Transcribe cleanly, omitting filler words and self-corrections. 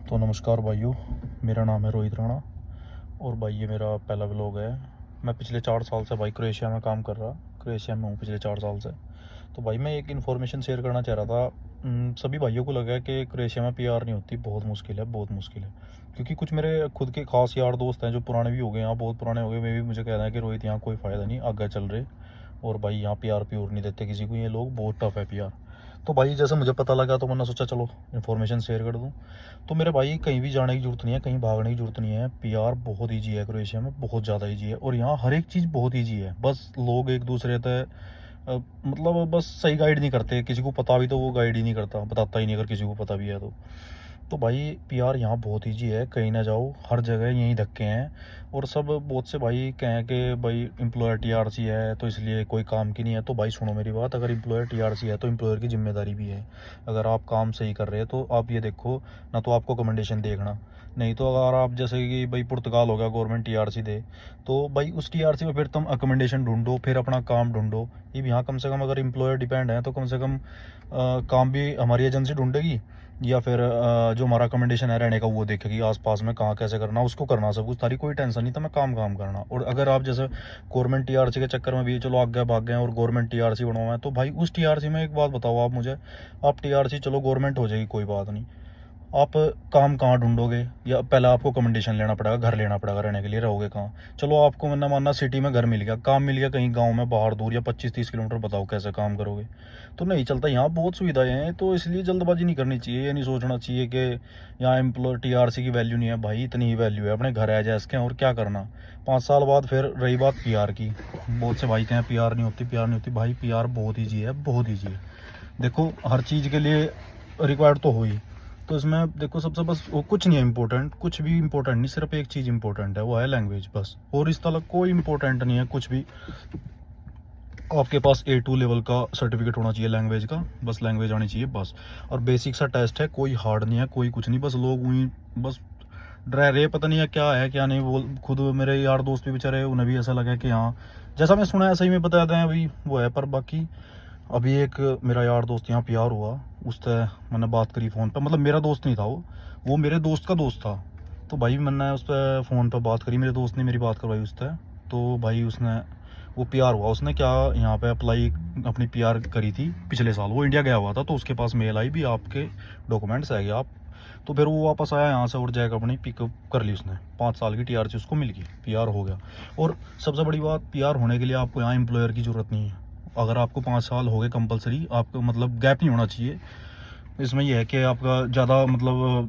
तो नमस्कार भाइयों, मेरा नाम है रोहित राणा और भाई ये मेरा पहला व्लॉग है। मैं पिछले 4 साल से भाई क्रोएशिया में काम कर रहा, क्रोएशिया में हूँ पिछले 4 साल से। तो भाई मैं एक इन्फॉर्मेशन शेयर करना चाह रहा था। सभी भाइयों को लगा है कि क्रोएशिया में पीआर नहीं होती, बहुत मुश्किल है, बहुत मुश्किल है। क्योंकि कुछ मेरे खुद के खास यार दोस्त हैं जो पुराने भी हो गए, यहाँ बहुत पुराने हो गए, वे भी मुझे कह रहे हैं कि रोहित यहाँ कोई फ़ायदा नहीं, आगे चल रहे। और भाई यहाँ पीआर प्योर नहीं देते किसी को, ये लोग बहुत टफ है पीआर। तो भाई जैसे मुझे पता लगा तो मैंने सोचा चलो इन्फॉर्मेशन शेयर कर दूँ। तो मेरे भाई कहीं भी जाने की ज़रूरत नहीं है, कहीं भागने की ज़रूरत नहीं है। पीआर बहुत ईजी है क्रोएशिया में, बहुत ज़्यादा ईजी है। और यहाँ हर एक चीज़ बहुत ईजी है, बस लोग एक दूसरे से मतलब बस सही गाइड नहीं करते। किसी को पता भी तो वो गाइड ही नहीं करता, बताता ही नहीं अगर किसी को पता भी है तो भाई पीआर यहाँ बहुत ईजी है, कहीं ना जाओ, हर जगह यहीं धक्के हैं। और सब बहुत से भाई कहें कि भाई एम्प्लॉयर टीआरसी है तो इसलिए कोई काम की नहीं है। तो भाई सुनो मेरी बात, अगर एम्प्लॉयर टीआरसी है तो एम्प्लॉयर की जिम्मेदारी भी है। अगर आप काम सही कर रहे हैं तो आप ये देखो ना, तो आपको कमेंडेशन देखना, नहीं तो अगर आप जैसे कि भाई पुर्तगाल हो गया, गवर्नमेंट टीआरसी दे तो भाई उस टीआरसी में फिर तुम अकोमोडेशन ढूंढो, फिर अपना काम ढूंढो। ये यहाँ कम से कम अगर एम्प्लॉयर डिपेंड है तो कम से कम काम भी हमारी एजेंसी ढूंढेगी, या फिर जो हमारा रिकमेंडेशन है रहने का वो देखेगी आसपास में कहाँ कैसे करना, उसको करना सब कुछ, तारी कोई टेंशन नहीं, तो मैं काम करना। और अगर आप जैसे गवर्नमेंट टीआरसी के चक्कर में भी चलो आगे भाग गए और गवर्नमेंट टीआरसी बनवाए हैं, तो भाई उस टीआरसी में एक बात बताओ आप मुझे, आप टीआरसी चलो गवर्नमेंट हो जाएगी कोई बात नहीं, आप काम कहाँ ढूंढोगे? या पहले आपको कमेंडेशन लेना पड़ेगा, घर लेना पड़ेगा, रहने के लिए रहोगे कहाँ? चलो आपको मैंने मानना सिटी में घर मिल गया, काम मिल गया कहीं गांव में बाहर दूर या 25-30 किलोमीटर, बताओ कैसे काम करोगे? तो नहीं चलता। यहाँ बहुत सुविधाएं हैं, तो इसलिए जल्दबाजी नहीं करनी चाहिए, ये नहीं सोचना चाहिए कि यहाँ एम्प्लॉय टीआरसी की वैल्यू नहीं है। भाई इतनी ही वैल्यू है, अपने घर आ जाए इसके, और क्या करना। 5 साल बाद फिर रही बात पीआर की, बहुत से भाई कहें पीआर नहीं होती, पीआर नहीं होती। भाई पीआर बहुत ईजी है, बहुत ईजी है। देखो हर चीज़ के लिए रिक्वायर्ड तो हो ही, तो इसमें देखो सबसे बस वो कुछ नहीं है इम्पोर्टेंट, कुछ भी इम्पोर्टेंट नहीं, सिर्फ एक चीज़ इम्पोर्टेंट है, वो है लैंग्वेज बस। और इस तरह कोई इम्पोर्टेंट नहीं है कुछ भी। आपके पास A2 लेवल का सर्टिफिकेट होना चाहिए लैंग्वेज का, बस लैंग्वेज आनी चाहिए बस। और बेसिक सा टेस्ट है, कोई हार्ड नहीं है, कोई कुछ नहीं। बस लोग वहीं बस डरा रहे, पता नहीं है क्या नहीं। वो खुद मेरे यार दोस्त भी बेचारे, उन्हें भी ऐसा लगा कि हाँ जैसा मैं सुना है ऐसा ही मैं बता दें अभी वो है। पर बाकी अभी एक मेरा यार दोस्त यहाँ पीआर हुआ, उससे मैंने बात करी फ़ोन पर, मतलब मेरा दोस्त नहीं था वो मेरे दोस्त का दोस्त था। तो भाई मैंने उस पर फ़ोन पर बात करी, मेरे दोस्त ने मेरी बात करवाई उससे। तो भाई उसने वो पीआर हुआ, उसने क्या यहाँ पे अप्लाई अपनी पीआर करी थी पिछले साल, वो इंडिया गया हुआ था, तो उसके पास मेल आई भी आपके डॉक्यूमेंट्स है आप। तो फिर वो वापस आया यहाँ से और जैक अपनी पिकअप कर ली उसने, 5 साल की टीआरसी उसको मिल गई, पीआर हो गया। और सबसे बड़ी बात, पीआर होने के लिए आपको यहाँ एम्प्लॉयर की ज़रूरत नहीं है। अगर आपको 5 साल हो गए कंपलसरी, आपको मतलब गैप नहीं होना चाहिए इसमें। यह है कि आपका ज़्यादा मतलब